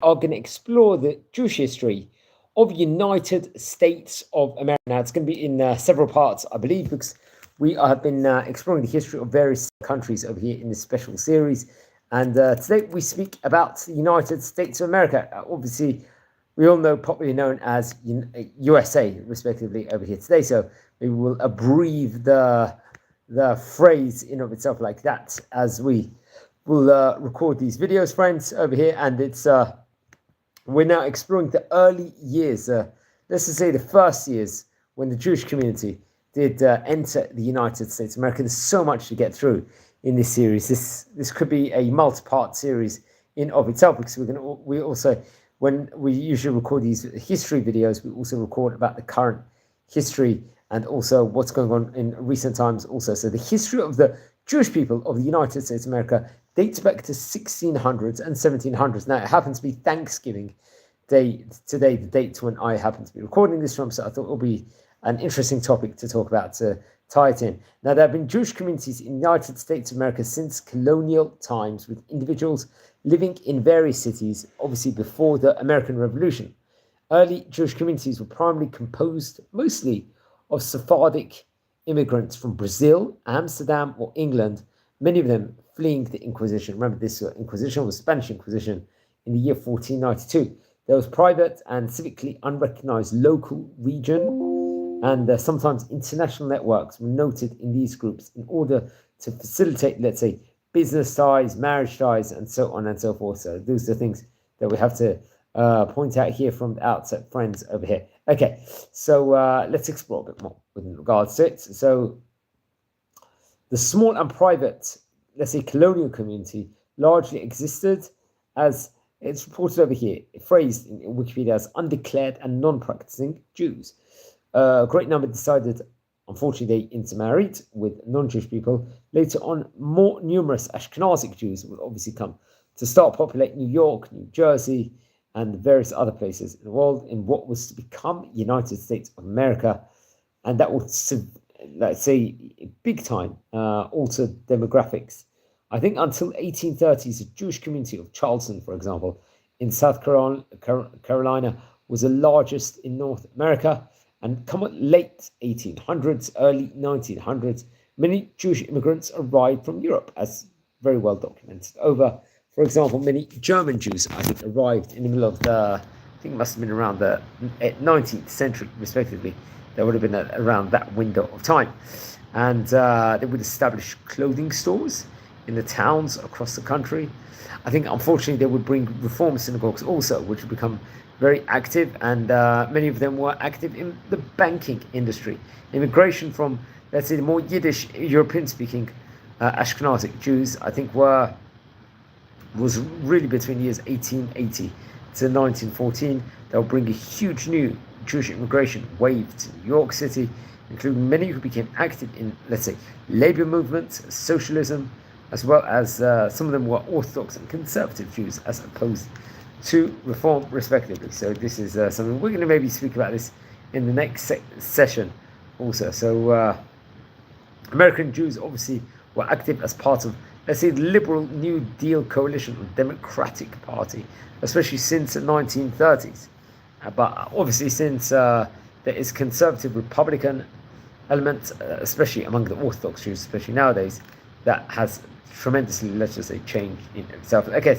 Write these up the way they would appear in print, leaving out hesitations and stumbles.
are going to explore the Jewish history of United States of America. Now, it's going to be in several parts, I believe, because we have been exploring the history of various countries over here in this special series. And today we speak about the United States of America. Obviously, we all know, popularly known as USA, respectively, over here today. So we will abbreviate the phrase in of itself like that as we will record these videos, friends, over here. And it's we're now exploring the early years, let's just say the first years when the Jewish community did enter the United States of America. There's so much to get through in this series. This could be a multi-part series in of itself, because we also, when we usually record these history videos, we also record about the current history and also what's going on in recent times also. So the history of the Jewish people of the United States of America dates back to 1600s and 1700s. Now, it happens to be Thanksgiving Day today, the date when I happen to be recording this from, so I thought it would be an interesting topic to talk about to tie it in. Now, there have been Jewish communities in the United States of America since colonial times, with individuals living in various cities, obviously before the American Revolution. Early Jewish communities were primarily composed mostly of Sephardic immigrants from Brazil, Amsterdam, or England, many of them fleeing the Inquisition. Remember, this Inquisition was Spanish Inquisition in the year 1492. There was private and civically unrecognized local region, and sometimes international networks were noted in these groups in order to facilitate, let's say, business ties, marriage ties, and so on and so forth. So those are the things that we have to point out here from the outset, friends, over here. Okay, so let's explore a bit more with regards to it. So the small and private, let's say, colonial community largely existed as it's reported over here, phrased in Wikipedia as undeclared and non-practicing Jews. A great number decided, unfortunately, they intermarried with non-Jewish people. Later on, more numerous Ashkenazic Jews would obviously come to start populating New York, New Jersey, and various other places in the world in what was to become United States of America. And that would, let's say, big time alter demographics. I think until 1830s, the Jewish community of Charleston, for example, in South Carolina, was the largest in North America. And come late 1800s, early 1900s, many Jewish immigrants arrived from Europe, as very well documented. For example, many German Jews, I think, arrived in the middle of I think it must have been around the 19th century, respectively. There would have been around that window of time. And they would establish clothing stores in the towns across the country. I think, unfortunately, they would bring reform synagogues also, which would become very active, and many of them were active in the banking industry. Immigration from, let's say, the more Yiddish, European-speaking Ashkenazic Jews, I think, was really between the years 1880 to 1914. They'll bring a huge new Jewish immigration wave to New York City, including many who became active in, let's say, labor movements, socialism, as well as some of them were Orthodox and conservative Jews, as opposed to reform, respectively. So this is something we're going to maybe speak about this in the next session also. So American Jews obviously were active as part of, let's say, the liberal New Deal coalition of Democratic Party, especially since the 1930s. But obviously, since there is conservative Republican element, especially among the Orthodox Jews, especially nowadays, that has tremendously, let's just say, changed in itself. Okay,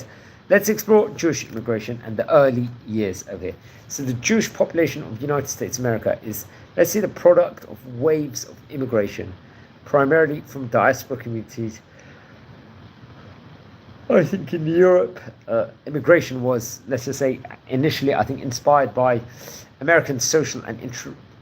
let's explore Jewish immigration and the early years of it. So the Jewish population of the United States of America is, let's say, the product of waves of immigration, primarily from diaspora communities. I think in Europe, immigration was, let's just say, initially, I think, inspired by American social and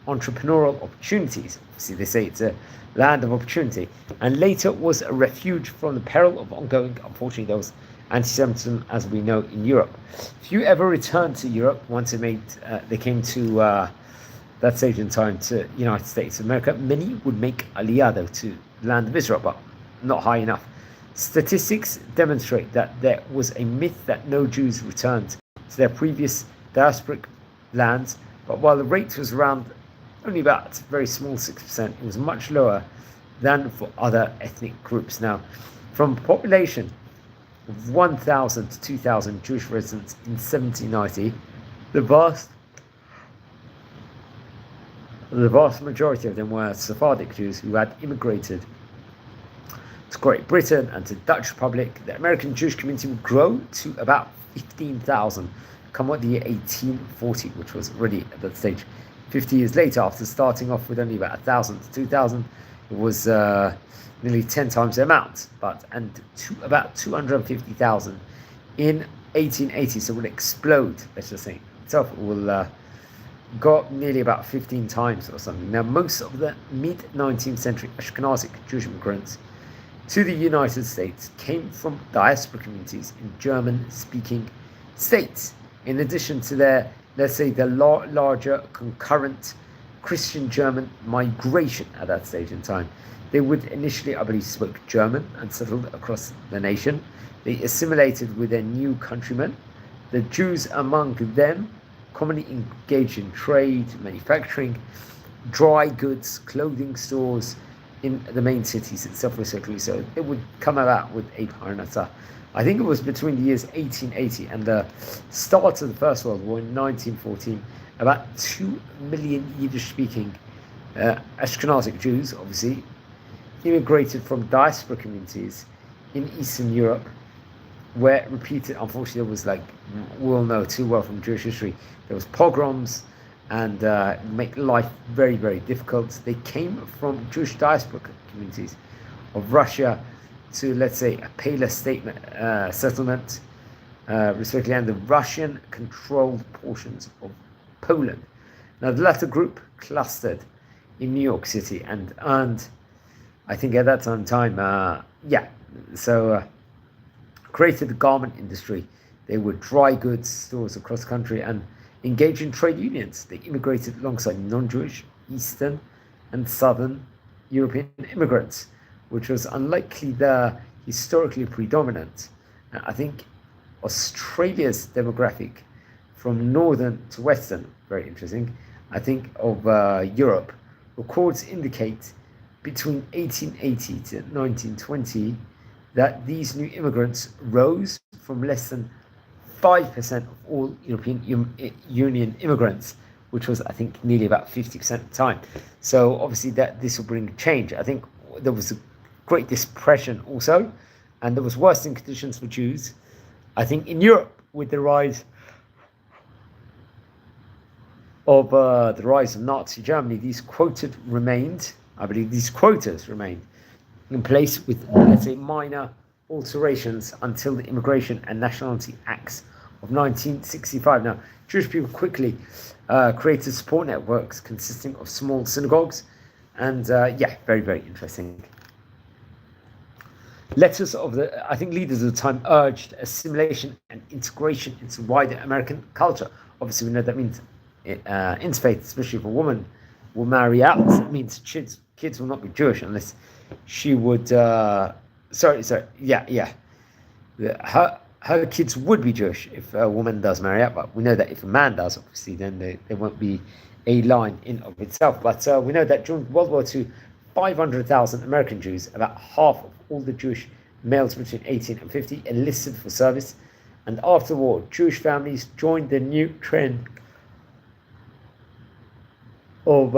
entrepreneurial opportunities. See, they say it's a land of opportunity. And later was a refuge from the peril of ongoing, unfortunately, there was anti-Semitism, as we know, in Europe. Few ever returned to Europe once they came to that stage in time to United States of America. Many would make Aliyah, though, to the land of Israel, but not high enough. Statistics demonstrate that there was a myth that no Jews returned to their previous diasporic lands, but while the rate was around only about a very small 6%, it was much lower than for other ethnic groups. Now, from population of 1,000 to 2,000 Jewish residents in 1790. The vast majority of them were Sephardic Jews who had immigrated to Great Britain and to the Dutch Republic. The American Jewish community would grow to about 15,000 come what the year 1840, which was already at that stage 50 years later. After starting off with only about 1,000 to 2,000, it was nearly 10 times the amount, and to about 250,000 in 1880. So it will explode, let's just say itself. It will go up nearly about 15 times or something. Now, most of the mid-19th century Ashkenazic Jewish immigrants to the United States came from diaspora communities in German-speaking states. In addition to their, let's say, the larger concurrent Christian German migration at that stage in time, they would initially, I believe, spoke German and settled across the nation. They assimilated with their new countrymen. The Jews among them commonly engaged in trade, manufacturing, dry goods, clothing stores in the main cities itself, basically. So it would come about with a Parnasa. I think it was between the years 1880 and the start of the First World War in 1914, about 2 million Yiddish-speaking Ashkenazic Jews, obviously, immigrated from diaspora communities in Eastern Europe, where repeated, unfortunately, there was, like we all know too well from Jewish history, there was pogroms and make life very, very difficult. They came from Jewish diaspora communities of Russia to, let's say, a Pale settlement, respectively, and the Russian-controlled portions of Poland. Now, the latter group clustered in New York City and earned, I think at that time, created the garment industry. They were dry goods stores across the country and engaged in trade unions. They immigrated alongside non-Jewish Eastern and Southern European immigrants, which was unlikely the historically predominant. I think Australia's demographic from northern to western, very interesting, I think of Europe, records indicate between 1880 to 1920 that these new immigrants rose from less than 5% of all European Union immigrants, which was, I think, nearly about 50% at the time. So obviously that this will bring change. I think there was a Great Depression also, and there was worsening conditions for Jews. I think in Europe, with the rise of Nazi Germany, these quotas remained in place with, let's say, minor alterations until the Immigration and Nationality Acts of 1965. Now, Jewish people quickly created support networks consisting of small synagogues, and very, very interesting. Leaders of the time urged assimilation and integration into wider American culture. Obviously, we know that means interfaith, especially if a woman will marry out. It means kids will not be Jewish unless she would. Her kids would be Jewish if a woman does marry out. But we know that if a man does, obviously, then there won't be a line in of itself. But we know that during World War II, 500,000 American Jews, about half of all the Jewish males between 18 and 50, enlisted for service. And after the war, Jewish families joined the new trend of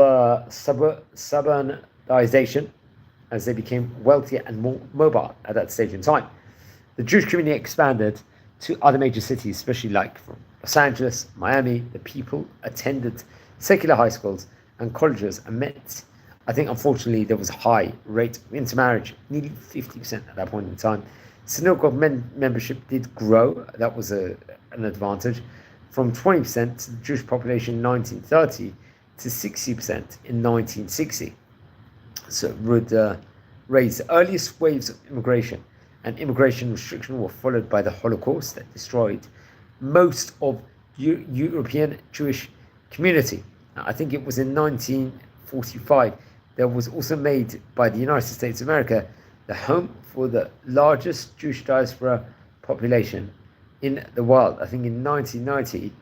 suburbanization as they became wealthier and more mobile at that stage in time. The Jewish community expanded to other major cities, especially like from Los Angeles, Miami. The people attended secular high schools and colleges and met. I think, unfortunately, there was a high rate of intermarriage, nearly 50% at that point in time. Synagogue membership did grow. That was an advantage, from 20% to the Jewish population in 1930 to 60% in 1960. So it would raise the earliest waves of immigration, and immigration restriction were followed by the Holocaust that destroyed most of European Jewish community. Now, I think it was in 1945 that was also made by the United States of America the home for the largest Jewish diaspora population in the world. I think in 1990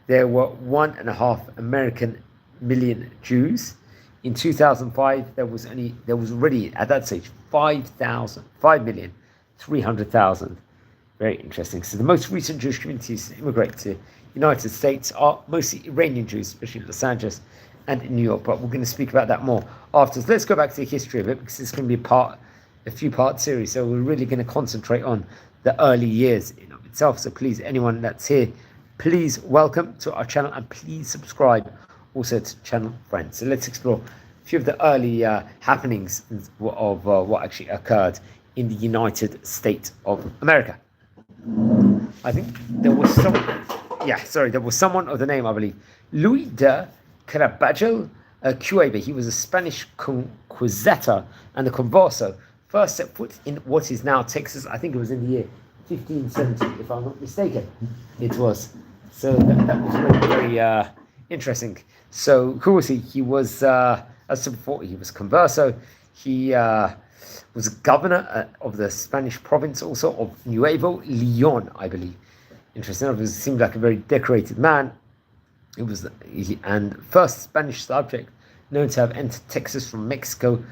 there were 1.5 million Jews. In 2005 there was already at that stage 5,300,000 Very interesting. So the most recent Jewish communities to immigrate to the United States are mostly Iranian Jews, especially in Los Angeles and in New York. But we're going to speak about that more afterwards. Let's go back to the history of it, because it's going to be a few-part series. So we're really going to concentrate on the early years in of itself. So please, anyone that's here, please welcome to our channel, and please subscribe also to channel friends. So let's explore a few of the early happenings of what actually occurred in the United States of America. I think there was someone of the name, I believe, Luis de Carabajal Cueva. He was a Spanish conquistador and a converso. First set foot in what is now Texas. I think it was in the year 1570, if I'm not mistaken. It was. So that was very, very interesting. So who was he? He was, as I said before, he was converso. He was governor of the Spanish province also of Nuevo Leon, I believe. Interesting. It seemed like a very decorated man. It was and first Spanish subject known to have entered Texas from Mexico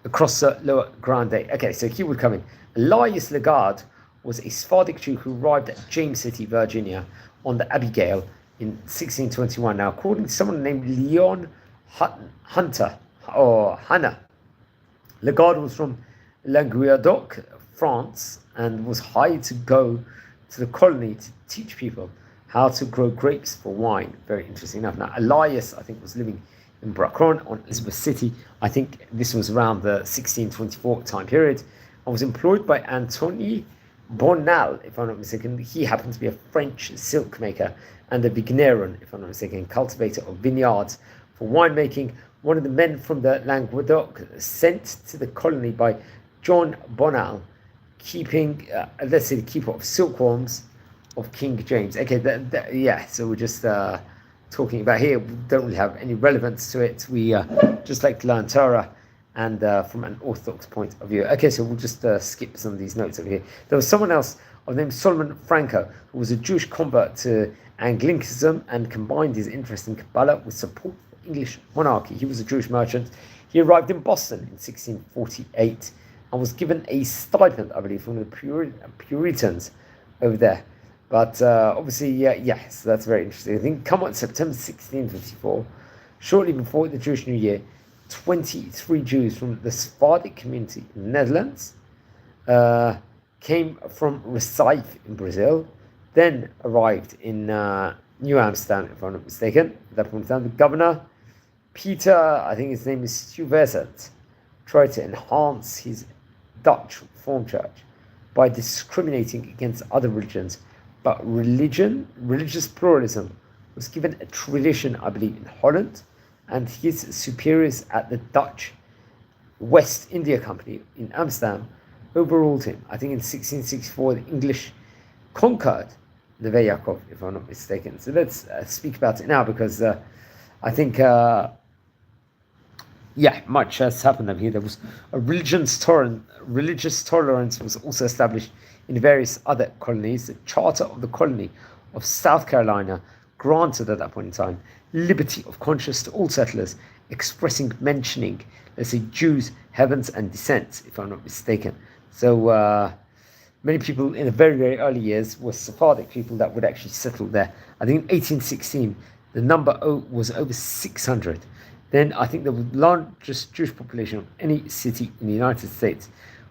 across the Lower Grande. Okay, so he would come in. Elias Lagarde was a Sephardic Jew who arrived at James City, Virginia, on the Abigail in 1621. Now, according to someone named Leon Hunter or Hanna, Lagarde was from Languedoc, France, and was hired to go to the colony to teach people how to grow grapes for wine. Very interesting enough. Now, Elias, I think, was living in Bracron on Elizabeth City. I think this was around the 1624 time period, and was employed by Antoine Bonal, if I'm not mistaken. He happened to be a French silk maker and a vigneron, if I'm not mistaken, cultivator of vineyards for winemaking. One of the men from the Languedoc sent to the colony by John Bonal, keeping, let's say, the keeper of silkworms of King James. Okay, so we're just talking about here. We don't really have any relevance to it. We just like to learn Torah and from an Orthodox point of view. Okay, so we'll just skip some of these notes over here. There was someone else of the name Solomon Franco, who was a Jewish convert to Anglicanism and combined his interest in Kabbalah with support for English monarchy. He was a Jewish merchant. He arrived in Boston in 1648 and was given a stipend, I believe, from the Puritans over there. But obviously, so that's very interesting. I think come on September 1654, shortly before the Jewish New Year, 23 Jews from the Sephardic community in the Netherlands came from Recife in Brazil, then arrived in New Amsterdam, if I'm not mistaken. At that point in time, the governor, Peter, I think his name is Stuyvesant, tried to enhance his Dutch Reformed Church by discriminating against other religions. But religious pluralism was given a tradition, I believe, in Holland, and his superiors at the Dutch West India Company in Amsterdam overruled him. I think in 1664, the English conquered Neve Yaakov, if I'm not mistaken. So let's speak about it now, because I think, much has happened over here. There was a religious tolerance was also established in various other colonies. The Charter of the Colony of South Carolina granted at that point in time liberty of conscience to all settlers, mentioning, let's say, Jews, heavens, and descents, if I'm not mistaken. So many people in the very, very early years were Sephardic people that would actually settle there. I think in 1816, the number was over 600. Then I think the largest Jewish population of any city in the United States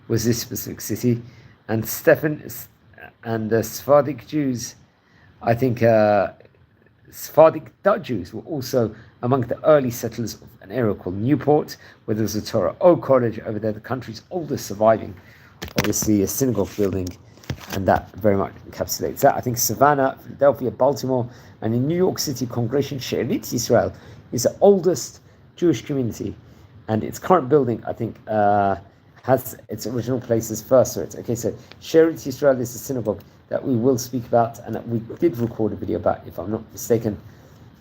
was this specific city. And the Sephardic Jews, I think Sephardic Dutch Jews were also among the early settlers of an area called Newport, where there was a Torah O College over there, the country's oldest surviving, obviously a synagogue building, and that very much encapsulates that. I think Savannah, Philadelphia, Baltimore, and in New York City, Congregation She'erit Israel is the oldest Jewish community, and its current building, I think, has its original place as first Sirut. Okay, so She'erit Israel is a synagogue that we will speak about, and that we did record a video about, if I'm not mistaken,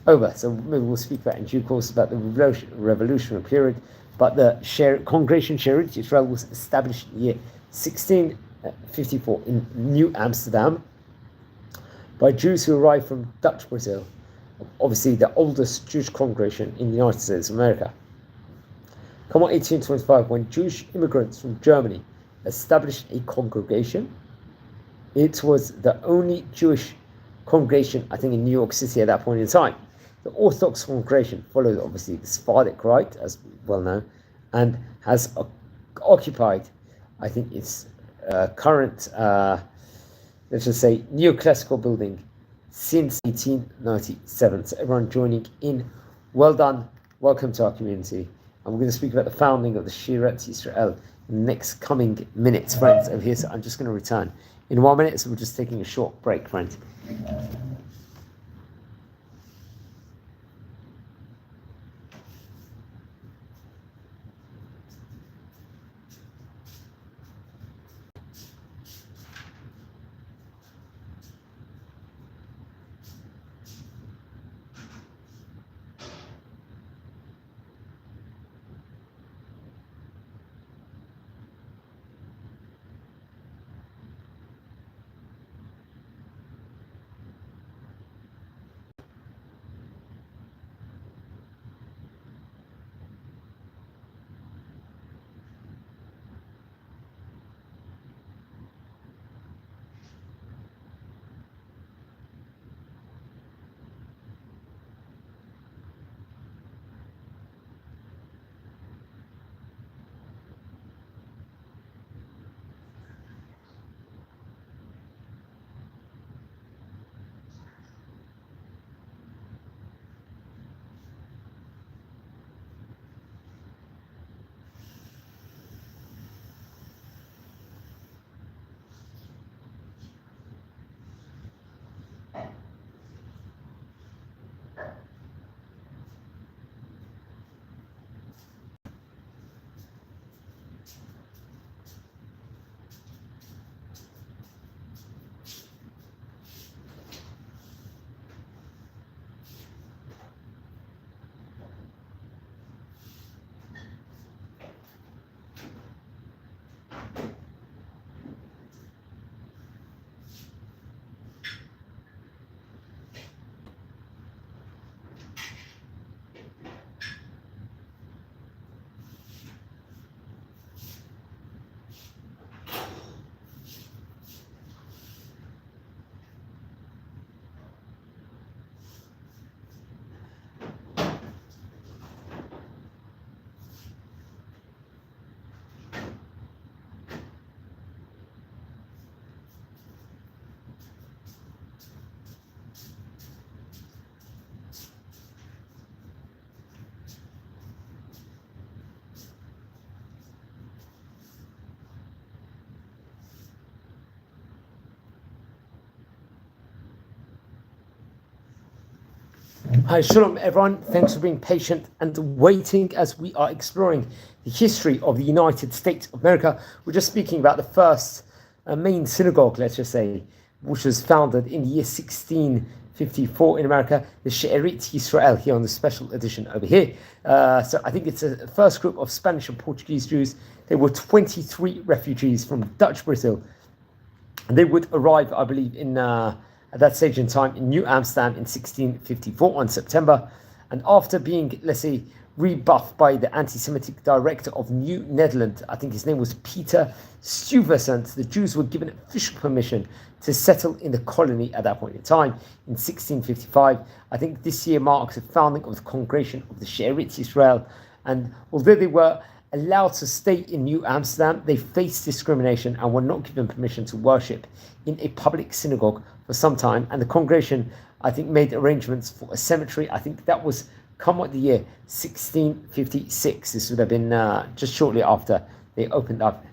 over. So maybe we'll speak about in due course about the revolutionary period. But the Congregation She'erit Israel was established in the year 1654 in New Amsterdam by Jews who arrived from Dutch Brazil, obviously the oldest Jewish congregation in the United States of America. Come on, 1825, when Jewish immigrants from Germany established a congregation It was the only Jewish congregation, I think, in New York City at that point in time. The Orthodox congregation followed, obviously, the Sephardic rite, as well known, and has occupied, I think, its current, let's just say, neoclassical building since 1897. So everyone joining in, well done, welcome to our community. And we're going to speak about the founding of the Eretz Yisrael in the next coming minutes, friends, over here. So I'm just going to return in 1 minute, so we're just taking a short break, friends. Hi, shalom everyone. Thanks for being patient and waiting as we are exploring the history of the United States of America. We're just speaking about the first main synagogue, let's just say, which was founded in the year 1654 in America, the Eretz Yisrael, here on the special edition over here. So I think it's a first group of Spanish and Portuguese Jews. There were 23 refugees from Dutch Brazil. And they would arrive, I believe, in at that stage in time in New Amsterdam in 1654 on September. And after being, let's say, rebuffed by the anti-Semitic director of New Netherlands, I think his name was Peter Stuyvesant, the Jews were given official permission to settle in the colony at that point in time in 1655. I think this year marks the founding of the Congregation of the Eretz Yisrael. And although they were allowed to stay in New Amsterdam, they faced discrimination and were not given permission to worship in a public synagogue for some time. And the congregation, I think, made arrangements for a cemetery. I think that was come what the year 1656. This would have been just shortly after they opened up.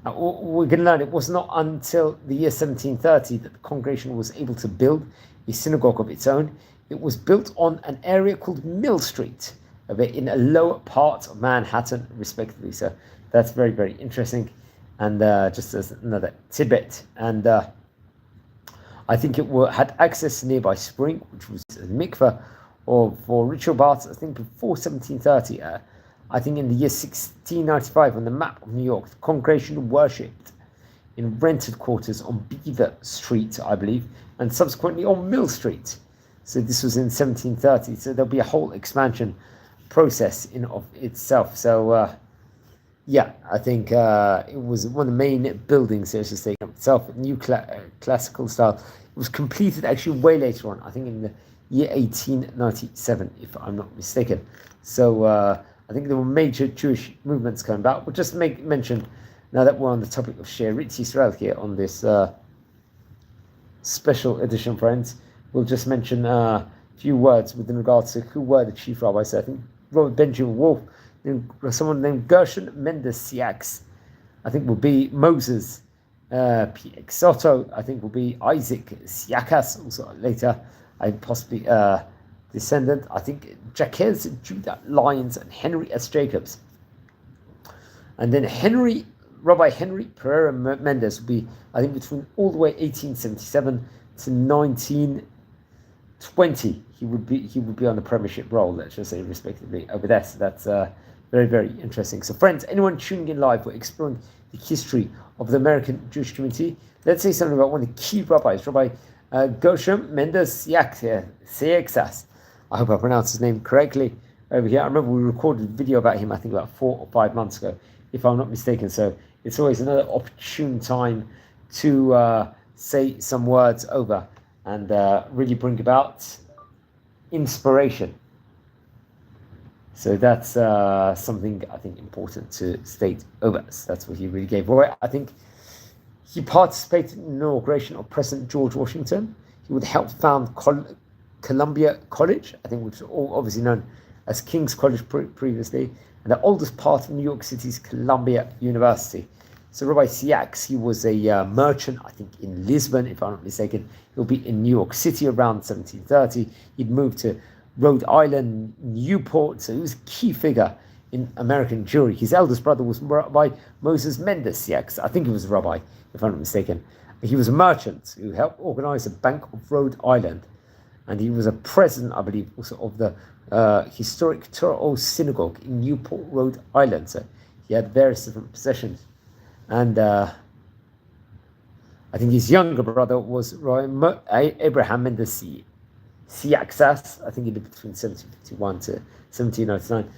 We're going to learn it was not until the year 1730 that the congregation was able to build a synagogue of its own. It was built on an area called Mill Street, in a lower part of Manhattan, respectively. So that's very, very interesting. And just as another tidbit, and I think it had access to nearby spring, which was a mikveh, or for ritual baths. I think before 1730. I think in the year 1695, on the map of New York, the congregation worshipped in rented quarters on Beaver Street, I believe, and subsequently on Mill Street. So this was in 1730. So there'll be a whole expansion process in of itself. So Yeah, I think it was one of the main buildings there, to say itself, new classical style. It was completed actually way later on, I think in the year 1897, if I'm not mistaken. So I think there were major Jewish movements coming about. We'll just make mention, now that we're on the topic of She'erit Yisrael here on this special edition, friends, we'll just mention a few words with regards to who were the chief rabbis. So I think Robert Benjamin Wolf, someone named Gershon Mendes Siaks, I think will be Moses Soto, I think will be Isaac Siakas, also later, I possibly descendant. I think Jacques Judah Lyons and Henry S. Jacobs. And then Rabbi Henry Pereira Mendes will be, I think, between all the way 1877 to 1920. He would be on the premiership role, let's just say, respectively, over there. So that's very, very interesting. So, friends, anyone tuning in live, we're exploring the history of the American Jewish community. Let's say something about one of the key rabbis, Rabbi Gershom Mendes Siaksas. I hope I pronounced his name correctly over here. I remember we recorded a video about him, I think about 4 or 5 months ago, if I'm not mistaken. So it's always another opportune time to say some words over and really bring about inspiration. So that's something I think important to state over. So that's what he really gave away. I think he participated in the inauguration of President George Washington. He would help found Columbia College, I think, which is obviously known as King's College previously, and the oldest part of New York City's Columbia University. So Rabbi Siaks, he was a merchant, I think, in Lisbon, if I'm not mistaken. He'll be in New York City around 1730. He'd moved to Rhode Island, Newport, so he was a key figure in American Jewry. His eldest brother was Rabbi Moses Mendes Siaks. I think he was a rabbi, if I'm not mistaken. He was a merchant who helped organize the Bank of Rhode Island. And he was a president, I believe, also of the historic Torah Synagogue in Newport, Rhode Island. So he had various different possessions. And I think his younger brother was Abraham Mendes Siaksas. I think he lived between 1751 to 1799.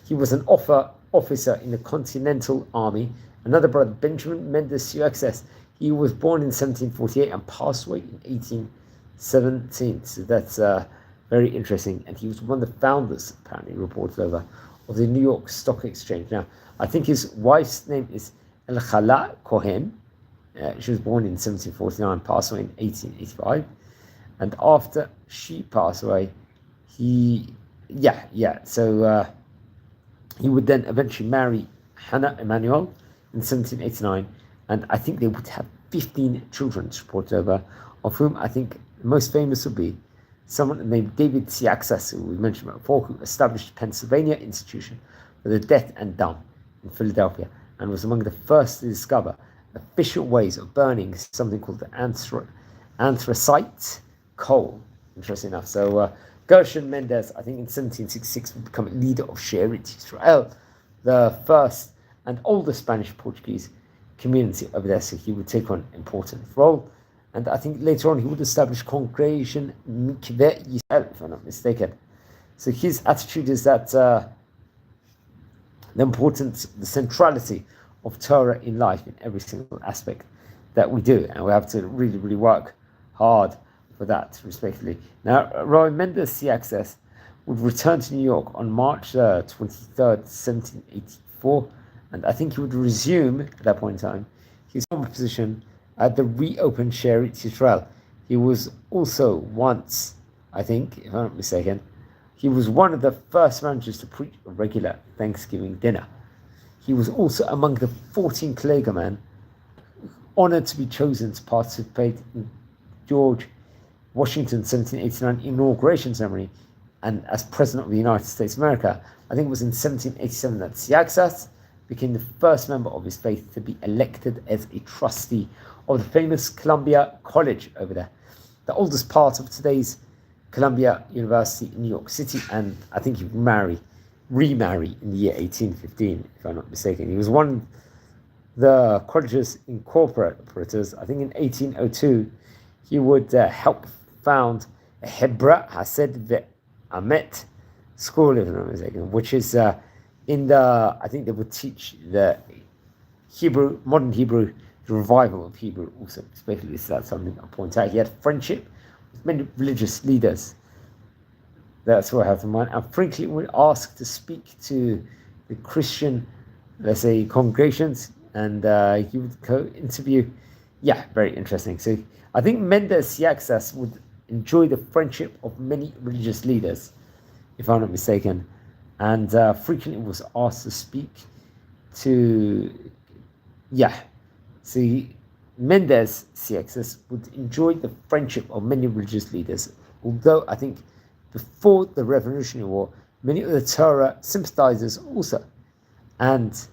He was an officer in the Continental Army. Another brother, Benjamin Mendes Siaksas, he was born in 1748 and passed away in 1817. So that's very interesting. And he was one of the founders, apparently reported over, of the New York Stock Exchange. Now, I think his wife's name is Elchala Cohen. She was born in 1749, passed away in 1885. And after she passed away, he would then eventually marry Hannah Emanuel in 1789. And I think they would have 15 children reported over, of whom I think the most famous would be someone named David Siaksas, who we mentioned before, who established Pennsylvania Institution for the Deaf and Dumb in Philadelphia, and was among the first to discover official ways of burning something called the anthracite coal. Interesting enough. So Gershon Mendes, I think in 1766, would become a leader of She'erit Yisrael, the first and oldest Spanish-Portuguese community over there. So he would take on an important role. And I think later on he would establish Congregation Mikveh Yisrael, if I'm not mistaken. So his attitude is that the importance, the centrality of Torah in life, in every single aspect that we do. And we have to really, really work hard for that, respectively. Now, Rabbi Mendes Siaksas would return to New York on March 23rd, 1784. And I think he would resume, at that point in time, his former position at the reopened She'erit Yisrael. He was also once, I think, if I'm not mistaken, he was one of the first managers to preach a regular Thanksgiving dinner. He was also among the 14 clergymen honored to be chosen to participate in George Washington's 1789 inauguration ceremony, and as President of the United States of America. I think it was in 1787 that Siaksas became the first member of his faith to be elected as a trustee of the famous Columbia College over there, the oldest part of today's Columbia University in New York City. And I think he would remarry in the year 1815, if I'm not mistaken. He was one of the college's incorporators. I think in 1802, he would help found a Hebra Hased Ve'amet school, if I'm not mistaken, which is I think they would teach the Hebrew, modern Hebrew, the revival of Hebrew also, especially that's something I point out. He had friendship with many religious leaders. That's what I have in mind. And frequently would ask to speak to the Christian, let's say, congregations, and he would interview. Yeah, very interesting. So I think Mendes Siaksas would enjoy the friendship of many religious leaders, if I'm not mistaken, and frequently was asked to speak to, see, Mendes Siaksas would enjoy the friendship of many religious leaders, although I think before the Revolutionary War, many of the Torah sympathizers also, and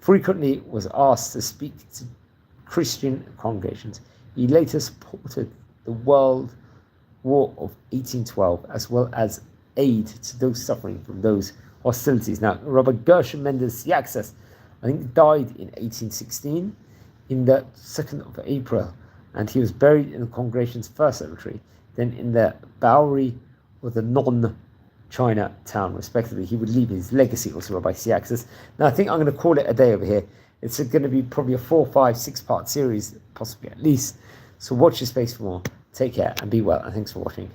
frequently was asked to speak to Christian congregations. He later supported the World War of 1812, as well as aid to those suffering from those hostilities. Now, Robert Gershom Mendes Siaksas, I think, died in 1816 in the 2nd of April, and he was buried in the congregation's first cemetery, then in the Bowery or the non-Chinatown, respectively. He would leave his legacy also by Siaksas. Now, I think I'm going to call it a day over here. It's going to be probably a 4, 5, 6-part series, possibly at least. So watch your space for more. Take care and be well, and thanks for watching.